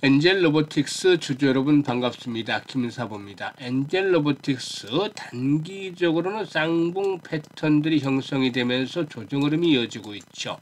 엔젤 로보틱스 주주 여러분 반갑습니다. 김사부입니다. 엔젤 로보틱스 단기적으로는 쌍봉 패턴들이 형성이 되면서 조정 흐름이 이어지고 있죠.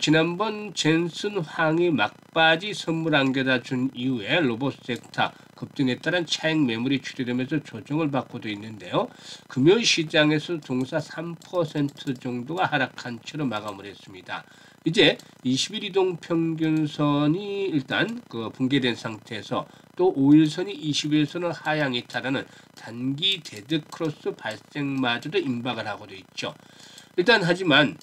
지난번 젠슨 황이 막바지 선물 안겨다 준 이후에 로봇 섹터 급등에 따른 차익 매물이 출현되면서 조정을 받고도 있는데요. 금요 시장에서 종사 3% 정도가 하락한 채로 마감을 했습니다. 이제 20일 이동 평균선이 일단 붕괴된 상태에서 또 5일선이 20일선을 하향 이탈하는 단기 데드 크로스 발생마저도 임박을 하고도 있죠. 일단 하지만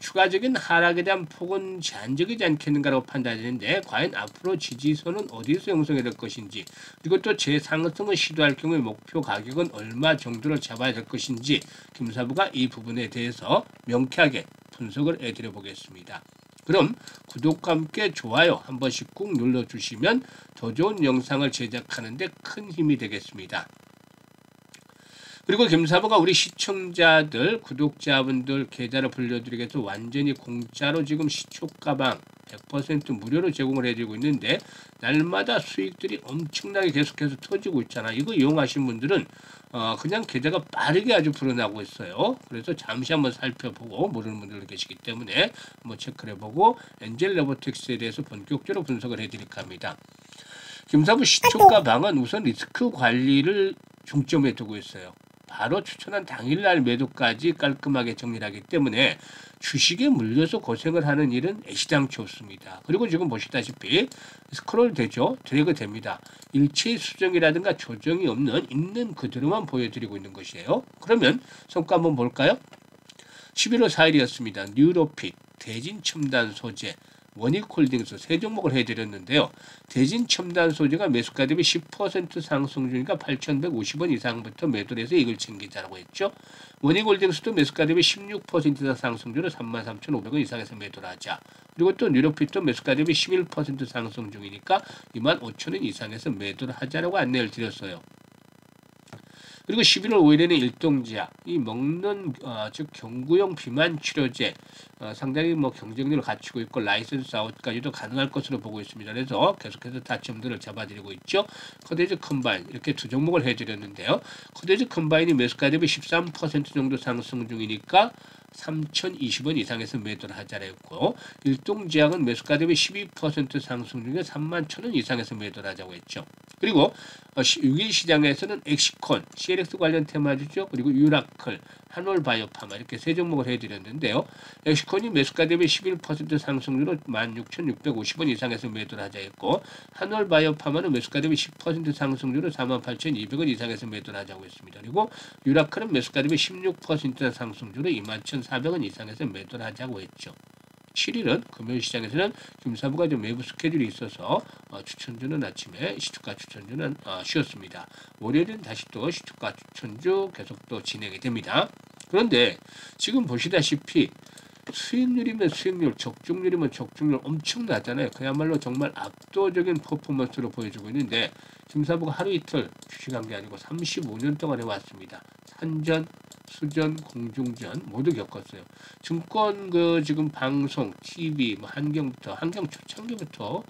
추가적인 하락에 대한 폭은 제한적이지 않겠는가라고 판단되는데 과연 앞으로 지지선은 어디서 형성이 될 것인지, 그리고 또 재상승을 시도할 경우에 목표 가격은 얼마 정도를 잡아야 될 것인지 김사부가 이 부분에 대해서 명쾌하게 분석을 해드려 보겠습니다. 그럼 구독과 함께 좋아요 한 번씩 꾹 눌러주시면 더 좋은 영상을 제작하는 데 큰 힘이 되겠습니다. 그리고 김사부가 우리 시청자들, 구독자분들 계좌를 불려드리기 위해서 완전히 공짜로 지금 시초가방 100% 무료로 제공을 해드리고 있는데 날마다 수익들이 엄청나게 계속해서 터지고 있잖아. 이거 이용하신 분들은 그냥 계좌가 빠르게 아주 불어나고 있어요. 그래서 잠시 한번 살펴보고 모르는 분들 계시기 때문에 한번 체크를 해보고 엔젤 로보틱스에 대해서 본격적으로 분석을 해드릴까 합니다. 김사부 시초가방은 우선 리스크 관리를 중점에 두고 있어요. 바로 추천한 당일날 매도까지 깔끔하게 정리하기 때문에 주식에 물려서 고생을 하는 일은 애시당초 없습니다. 그리고 지금 보시다시피 스크롤 되죠? 드래그 됩니다. 일체의 수정이라든가 조정이 없는 있는 그대로만 보여드리고 있는 것이에요. 그러면 성과 한번 볼까요? 11월 4일이었습니다. 뉴로핏, 대진첨단 소재, 원익홀딩스 세 종목을 해드렸는데요. 대진첨단 소재가 매수가 대비 10% 상승 중이니까 8,150원 이상부터 매도를 해서 이익을 챙기자라고 했죠. 원익홀딩스도 매수가 대비 16% 이상 상승 중으로 33,500원 이상에서 매도를 하자. 그리고 또 뉴로핏도 매수가 대비 11% 상승 중이니까 25,000원 이상에서 매도를 하자라고 안내를 드렸어요. 그리고 11월 5일에는 일동제약, 이 먹는 즉 경구용 비만 치료제 상당히 경쟁력을 갖추고 있고 라이선스 아웃까지도 가능할 것으로 보고 있습니다. 그래서 계속해서 타점들을 잡아드리고 있죠. 코데즈 컴바인 이렇게 두 종목을 해드렸는데요. 코데즈 컴바인이 매수가 대비 13% 정도 상승 중이니까 3,020원 이상에서 매도를 하자라 했고, 일동제약은 매수가 대비 12% 상승 중에 31,000원 이상에서 매도를 하자고 했죠. 그리고 6일 시장에서는 엑시콘, CLX 관련 테마주죠. 그리고 유라클, 한올바이오파마 이렇게 세 종목을 해드렸는데요. 엑시콘이 매수가 대비 11% 상승률로 16,650원 이상에서 매도를 하자 했고, 한올바이오파마는 매수가 대비 10% 상승률로 48,200원 이상에서 매도를 하자고 했습니다. 그리고 유라클은 매수가 대비 16% 상승률로 21,400원 이상에서 매도를 하자고 했죠. 7일은 금요일 시장에서는 김사부가 좀 외부 스케줄이 있어서 추천주는 아침에, 시초가 추천주는 쉬었습니다. 월요일은 다시 또 시초가 추천주 계속 또 진행이 됩니다. 그런데 지금 보시다시피 수익률이면 수익률, 적중률이면 적중률 엄청 낮잖아요. 그야말로 정말 압도적인 퍼포먼스로 보여주고 있는데 김사부가 하루 이틀 주식한 게 아니고 35년 동안 해왔습니다. 산전, 수전, 공중전 모두 겪었어요. 증권 지금 방송, TV, 환경 초창기부터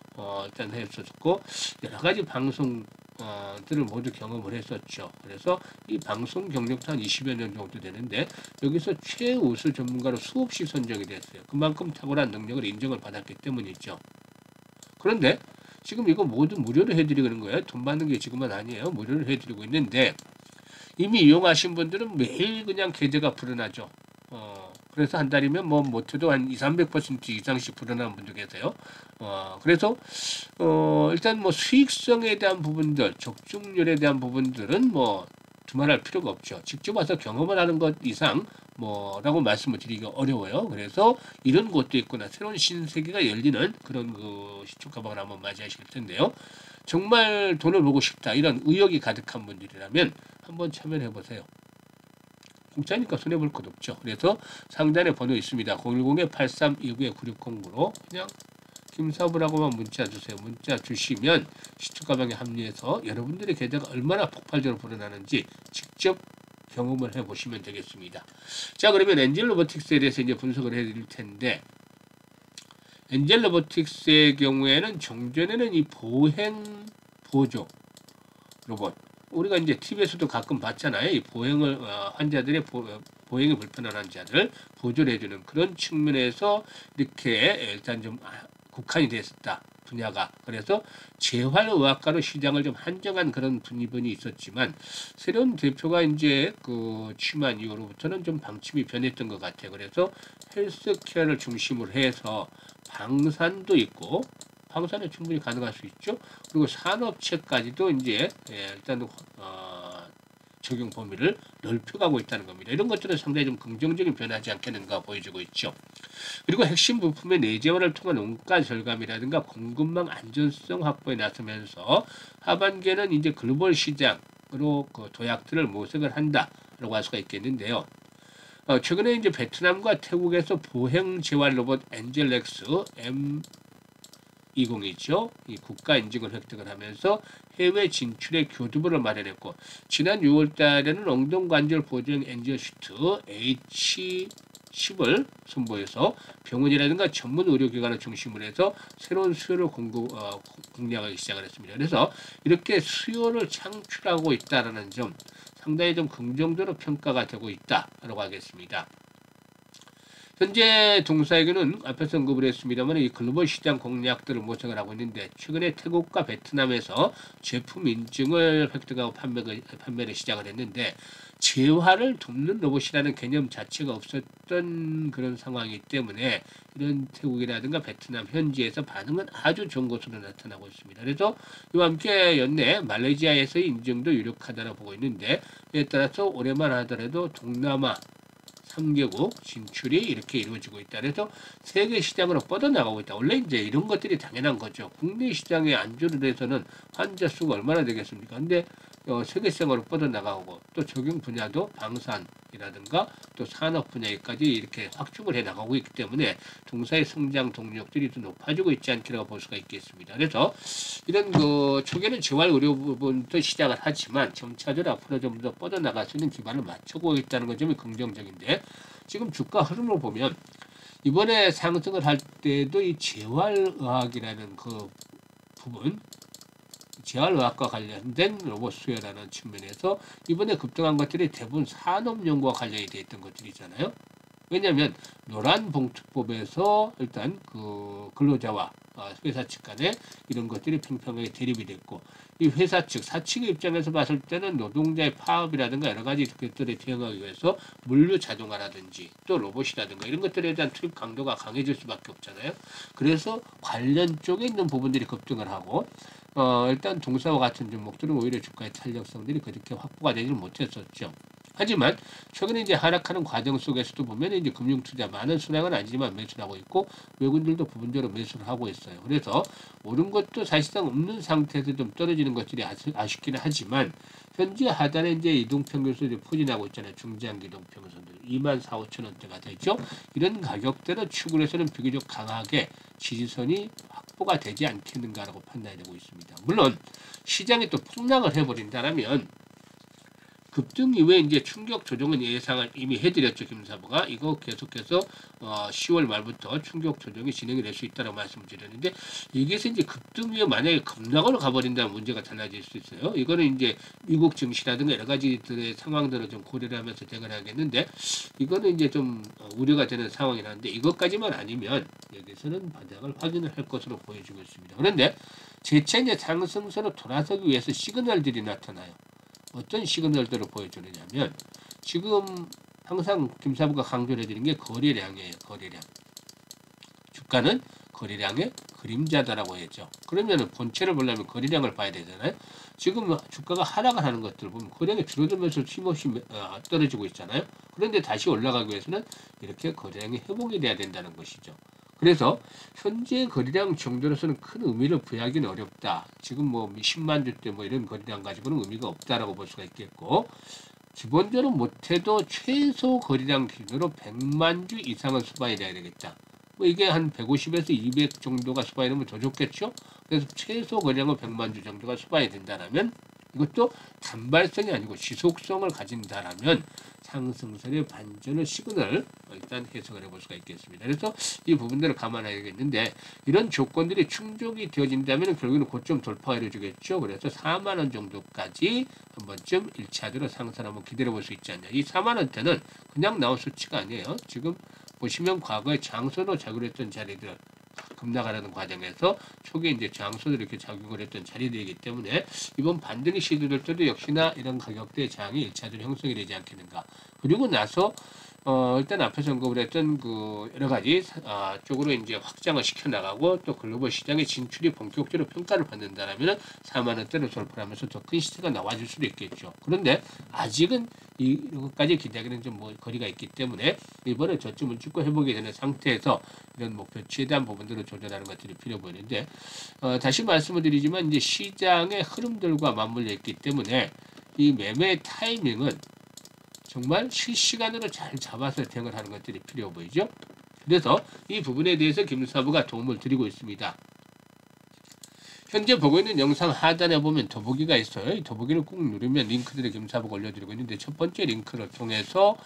일단 했었고 여러 가지 방송들을 모두 경험을 했었죠. 그래서 이 방송 경력도 한 20여 년 정도 되는데 여기서 최우수 전문가로 수없이 선정이 됐어요. 그만큼 탁월한 능력을 인정을 받았기 때문이죠. 그런데 지금 이거 모두 무료로 해드리는 거예요. 돈 받는 게 지금은 아니에요. 무료로 해드리고 있는데 이미 이용하신 분들은 매일 그냥 계좌가 불어나죠. 그래서 한 달이면 못해도 한 200~300% 이상씩 불어나는 분도 계세요. 그래서 일단 수익성에 대한 부분들, 적중률에 대한 부분들은 두말할 필요가 없죠. 직접 와서 경험을 하는 것 이상 라고 말씀을 드리기가 어려워요. 그래서 이런 것도 있구나. 새로운 신세계가 열리는 그런 시초가방을 한번 맞이하실 텐데요. 정말 돈을 벌고 싶다. 이런 의욕이 가득한 분들이라면 한번 참여를 해보세요. 공짜니까 손해볼 것 없죠. 그래서 상단에 번호 있습니다. 010-8329-9609로 그냥 김사부라고만 문자 주세요. 문자 주시면 시초가방에 합류해서 여러분들의 계좌가 얼마나 폭발적으로 불어나는지 직접 경험을 해보시면 되겠습니다. 자, 그러면 엔젤 로보틱스에 대해서 이제 분석을 해드릴 텐데 엔젤 로보틱스의 경우에는 종전에는 이 보행 보조 로봇, 우리가 이제 TV에서도 가끔 봤잖아요. 이 보행을 환자들의 보행이 불편한 환자들 보조를 해주는 그런 측면에서 이렇게 일단 좀 국한이 됐었다. 분야가. 그래서 재활의학과로 시장을 좀 한정한 그런 분위기 있었지만 새로운 대표가 이제 그 취임한 이후로부터는 좀 방침이 변했던 것 같아요. 그래서 헬스케어를 중심으로 해서 방산도 있고, 방산은 충분히 가능할 수 있죠. 그리고 산업체까지도 이제 일단 적용 범위를 넓혀가고 있다는 겁니다. 이런 것들은 상당히 좀 긍정적인 변하지 않겠는가 보여지고 있죠. 그리고 핵심 부품의 내재화를 통한 원가 절감이라든가 공급망 안전성 확보에 나서면서 하반기에는 이제 글로벌 시장으로 그 도약들을 모색을 한다라고 할 수가 있겠는데요. 최근에 이제 베트남과 태국에서 보행 재활 로봇 엔젤렉스 M20이죠. 이 국가 인증을 획득을 하면서 해외 진출의 교두보를 마련했고, 지난 6월 달에는 엉덩관절 보정 엔젤 슈트 H10을 선보여서 병원이라든가 전문 의료기관을 중심으로 해서 새로운 수요를 공략하기 시작을 했습니다. 그래서 이렇게 수요를 창출하고 있다는 점 상당히 좀 긍정적으로 평가가 되고 있다라고 하겠습니다. 현재 동사에게는 앞에서 언급을 했습니다만 이 글로벌 시장 공략들을 모색을 하고 있는데, 최근에 태국과 베트남에서 제품 인증을 획득하고 판매를 시작을 했는데, 재활을 돕는 로봇이라는 개념 자체가 없었던 그런 상황이기 때문에 이런 태국이라든가 베트남 현지에서 반응은 아주 좋은 것으로 나타나고 있습니다. 그래서 이와 함께 연내 말레이시아에서의 인증도 유력하다고 보고 있는데, 이에 따라서 올해만 하더라도 동남아 3개국 진출이 이렇게 이루어지고 있다. 그래서 세계 시장으로 뻗어나가고 있다. 원래 이제 이런 것들이 당연한 거죠. 국내 시장에 안주를 해서는 환자 수가 얼마나 되겠습니까? 근데 세계 시장으로 뻗어나가고 또 적용 분야도 방산이라든가 또 산업 분야까지 이렇게 확충을 해 나가고 있기 때문에 동사의 성장 동력들이 더 높아지고 있지 않기라고 볼 수가 있겠습니다. 그래서 이런 그 초기에는 재활 의료 부분부터 시작을 하지만 점차적으로 앞으로 좀 더 뻗어나갈 수 있는 기반을 맞추고 있다는 건 점이 긍정적인데, 지금 주가 흐름을 보면 이번에 상승을 할 때도 이 재활의학이라는 그 부분, 재활의학과 관련된 로봇 수요라는 측면에서 이번에 급등한 것들이 대부분 산업연구와 관련이 되어 있던 것들이잖아요. 왜냐하면 노란 봉투법에서 일단 그 근로자와 회사 측 간에 이런 것들이 평평하게 대립이 됐고, 이 회사 측, 사측의 입장에서 봤을 때는 노동자의 파업이라든가 여러 가지 것들에 대응하기 위해서 물류 자동화라든지 또 로봇이라든가 이런 것들에 대한 투입 강도가 강해질 수밖에 없잖아요. 그래서 관련 쪽에 있는 부분들이 급등을 하고, 일단 동사와 같은 종목들은 오히려 주가의 탄력성들이 그렇게 확보가 되지 못했었죠. 하지만 최근에 이제 하락하는 과정 속에서도 보면 이제 금융 투자 많은 수량은 아니지만 매수를 하고 있고, 외국인들도 부분적으로 매수를 하고 있어요. 그래서 오른 것도 사실상 없는 상태에서 좀 떨어지는 것들이 아쉽기는 하지만, 현재 하단에 이제 이동평균선이 포진하고 있잖아요. 중장기 이동평균선들 24,000~25,000원대가 되죠. 이런 가격대로 추구를 해서는 비교적 강하게 지지선이 확보가 되지 않겠는가라고 판단이 되고 있습니다. 물론 시장이 또 폭락을 해버린다면 급등 이후에 이제 충격 조정은 예상을 이미 해드렸죠. 김사부가 이거 계속해서 10월 말부터 충격 조정이 진행이 될 수 있다고 말씀을 드렸는데, 여기에서 이제 급등 이후에 만약에 급락으로 가버린다면 문제가 달라질 수 있어요. 이거는 이제 미국 증시라든가 여러 가지들의 상황들을 좀 고려를 하면서 대응을 하겠는데, 이거는 이제 좀 우려가 되는 상황이라는데, 이것까지만 아니면 여기서는 바닥을 확인을 할 것으로 보여지고 있습니다. 그런데 재차 이제 상승세로 돌아서기 위해서 시그널들이 나타나요. 어떤 시그널들을 보여주느냐면, 지금 항상 김사부가 강조를 해드린 게 거래량이에요. 거래량. 주가는 거래량의 그림자다라고 했죠. 그러면 본체를 보려면 거래량을 봐야 되잖아요. 지금 주가가 하락을 하는 것들을 보면 거래량이 줄어들면서 힘없이 떨어지고 있잖아요. 그런데 다시 올라가기 위해서는 이렇게 거래량이 회복이 돼야 된다는 것이죠. 그래서 현재 거래량 정도로서는 큰 의미를 부여하기는 어렵다. 지금 뭐 10만 주대 뭐 이런 거래량 가지고는 의미가 없다라고 볼 수가 있겠고, 기본적으로 못해도 최소 거래량 기준으로 100만 주 이상은 수반이 돼야 되겠다. 뭐 이게 한 150에서 200 정도가 수반이 되면 더 좋겠죠. 그래서 최소 거래량은 100만 주 정도가 수반이 된다면 이것도 단발성이 아니고 지속성을 가진다라면 상승선의 반전을 시그널 일단 해석을 해볼 수가 있겠습니다. 그래서 이 부분들을 감안해야겠는데 이런 조건들이 충족이 되어진다면 결국에는 고점 돌파가 이루어지겠죠. 그래서 4만 원 정도까지 한 번쯤 1차적으로 상승 한번 기다려 볼 수 있지 않냐. 이 4만 원대는 그냥 나온 수치가 아니에요. 지금 보시면 과거에 장소로 작용했던 자리들 급락하려는 과정에서 초기에 이제 장소들이 이렇게 작용을 했던 자리들이기 때문에 이번 반등이 시도될 때도 역시나 이런 가격대의 장이 1차적으로 형성이 되지 않겠는가. 그리고 나서 일단 앞에서 언급을 했던 그 여러 가지 쪽으로 이제 확장을 시켜나가고 또 글로벌 시장의 진출이 본격적으로 평가를 받는다라면 4만 원대를 돌파하면서 더 큰 시세가 나와줄 수도 있겠죠. 그런데 아직은 이것까지 기대하기는 좀 거리가 있기 때문에 이번에 저점을 찍고 회복이 되는 상태에서 이런 목표치에 대한 부분들을 조절하는 것들이 필요 보이는데 다시 말씀을 드리지만 이제 시장의 흐름들과 맞물려 있기 때문에 이 매매 타이밍은 정말 실시간으로 잘 잡아서 대응을 하는 것들이 필요 보이죠. 그래서 이 부분에 대해서 김사부가 도움을 드리고 있습니다. 현재 보고 있는 영상 하단에 보면 더보기가 있어요. 이 더보기를 꾹 누르면 링크들을 김사부가 올려드리고 있는데 첫 번째 링크를 통해서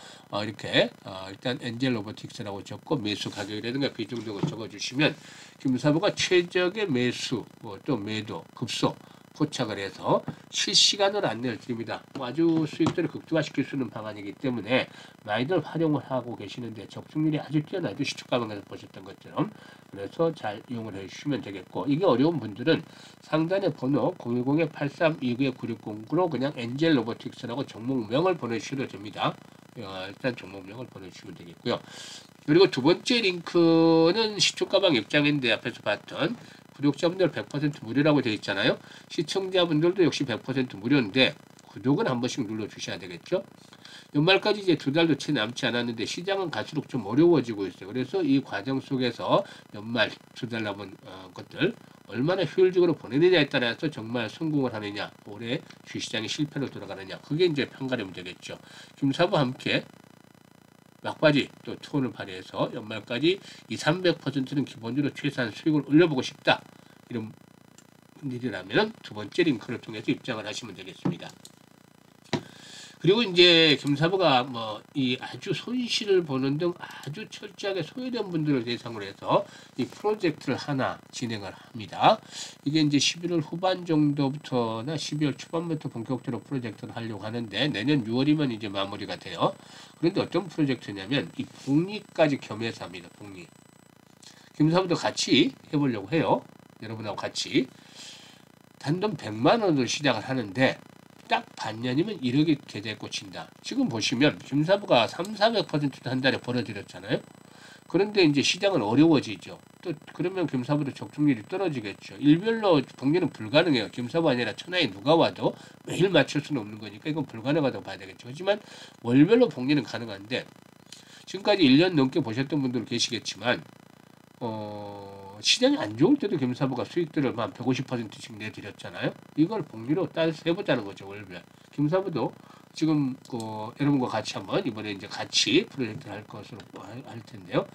이렇게 일단 엔젤 로보틱스라고 적고 매수 가격이라든가 비중 등을 적어주시면 김사부가 최적의 매수 또 매도 급소 포착을 해서 실시간으로 안내를 드립니다. 아주 수익들을 극대화시킬 수 있는 방안이기 때문에 많이들 활용을 하고 계시는데 적중률이 아주 뛰어나죠. 시초가방에서 보셨던 것처럼. 그래서 잘 이용을 해주시면 되겠고 이게 어려운 분들은 상단의 번호 010-8329-9609로 그냥 엔젤 로보틱스라고 종목명을 보내주셔도 됩니다. 일단 종목명을 보내주시면 되겠고요. 그리고 두 번째 링크는 시초가방 입장인데 앞에서 봤던 구독자분들 100% 무료라고 되어 있잖아요. 시청자분들도 역시 100% 무료인데 구독은 한 번씩 눌러주셔야 되겠죠. 연말까지 이제 2달도 채 남지 않았는데 시장은 갈수록 좀 어려워지고 있어요. 그래서 이 과정 속에서 연말 2달 남은 것들 얼마나 효율적으로 보내느냐에 따라서 정말 성공을 하느냐, 올해 주시장이 실패로 돌아가느냐, 그게 이제 평가의 문제겠죠. 김사부와 함께 막바지 또 투혼을 발휘해서 연말까지 200~300%는 기본적으로 최소한 수익을 올려보고 싶다. 이런 분들이라면 두 번째 링크를 통해서 입장을 하시면 되겠습니다. 그리고 이제 김사부가 이 아주 손실을 보는 등 아주 철저하게 소외된 분들을 대상으로 해서 이 프로젝트를 하나 진행을 합니다. 이게 이제 11월 후반 정도부터나 12월 초반부터 본격적으로 프로젝트를 하려고 하는데 내년 6월이면 이제 마무리가 돼요. 그런데 어떤 프로젝트냐면 이 복리까지 겸해서 합니다. 복리. 김사부도 같이 해보려고 해요. 여러분하고 같이. 단돈 100만 원으로 시작을 하는데 딱 반년이면 1억이 계좌에 꽂힌다. 지금 보시면 김사부가 300~400% 한 달에 벌어들였잖아요. 그런데 이제 시장은 어려워지죠. 또 그러면 김사부도 적중률이 떨어지겠죠. 일별로 복리는 불가능해요. 김사부 아니라 천하에 누가 와도 매일 맞출 수는 없는 거니까 이건 불가능하다고 봐야 되겠죠. 하지만 월별로 복리는 가능한데 지금까지 1년 넘게 보셨던 분들 계시겠지만 시장이 안 좋을 때도 김사부가 수익들을 한 150%씩 내드렸잖아요. 이걸 복리로 따서 해보자는 거죠, 월별. 김사부도 지금 여러분과 같이 한번 이번에 이제 같이 프로젝트를 할 것으로 할 텐데요.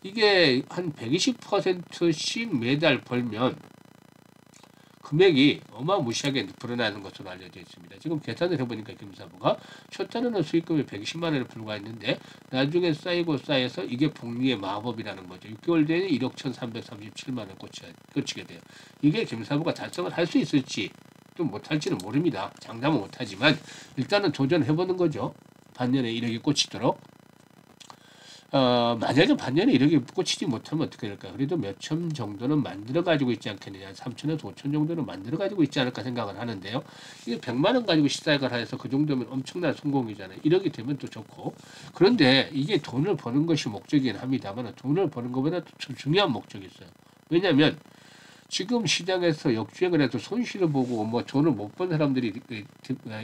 이게 한 120%씩 매달 벌면 금액이 어마무시하게 불어나는 것으로 알려져 있습니다. 지금 계산을 해보니까 김사부가 첫 달에는 수익금이 120만 원에 불과했는데 나중에 쌓여서 이게 복리의 마법이라는 거죠. 6개월 뒤에는 1억 1,337만 원 꽂히게 돼요. 이게 김사부가 달성을 할 수 있을지 또 못할지는 모릅니다. 장담은 못하지만 일단은 도전해보는 거죠. 반년에 1억이 꽂히도록. 만약에 반년에 1억이 꽂히지 못하면 어떻게 될까요? 그래도 몇천 정도는 만들어 가지고 있지 않겠느냐. 3천에서 5천 정도는 만들어 가지고 있지 않을까 생각을 하는데요. 이게 100만 원 가지고 시작을 해서 그 정도면 엄청난 성공이잖아요. 1억이 되면 또 좋고. 그런데 이게 돈을 버는 것이 목적이긴 합니다만 돈을 버는 것보다 더 중요한 목적이 있어요. 왜냐하면 지금 시장에서 역주행을 해서 손실을 보고 돈을 못 번 사람들이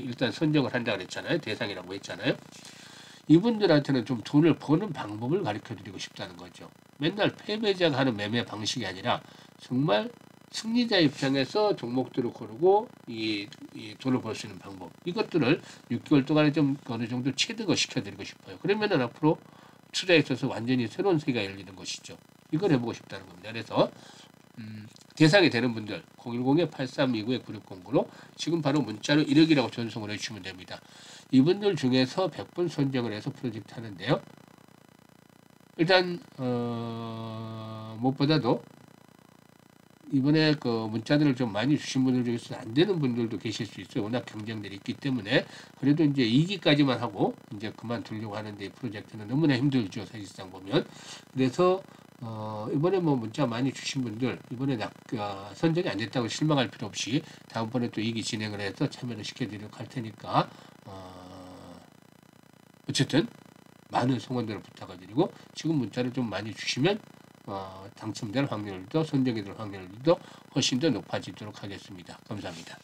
일단 선정을 한다고 그랬잖아요. 대상이라고 했잖아요. 이분들한테는 좀 돈을 버는 방법을 가르쳐 드리고 싶다는 거죠. 맨날 패배자가 하는 매매 방식이 아니라 정말 승리자 입장에서 종목들을 고르고 이 돈을 벌 수 있는 방법. 이것들을 6개월 동안에 좀 어느 정도 체득을 시켜드리고 싶어요. 그러면은 앞으로 투자에 있어서 완전히 새로운 세계가 열리는 것이죠. 이걸 해보고 싶다는 겁니다. 그래서 대상이 되는 분들 010-8329-9609로 지금 바로 문자로 1억이라고 전송을 해주시면 됩니다. 이분들 중에서 100분 선정을 해서 프로젝트 하는데요. 일단 무엇보다도 이번에 그 문자들을 좀 많이 주신 분들 중에서 안 되는 분들도 계실 수 있어요. 워낙 경쟁들이 있기 때문에. 그래도 이제 2기까지만 하고 이제 그만두려고 하는데 이 프로젝트는 너무나 힘들죠. 사실상 보면. 그래서 이번에 뭐 문자 많이 주신 분들 이번에 선정이 안 됐다고 실망할 필요 없이 다음번에 또 2기 진행을 해서 참여를 시켜드리도록 할 테니까 어쨌든 많은 성원들을 부탁을 드리고 지금 문자를 좀 많이 주시면 당첨될 확률도 선정이 될 확률도 훨씬 더 높아지도록 하겠습니다. 감사합니다.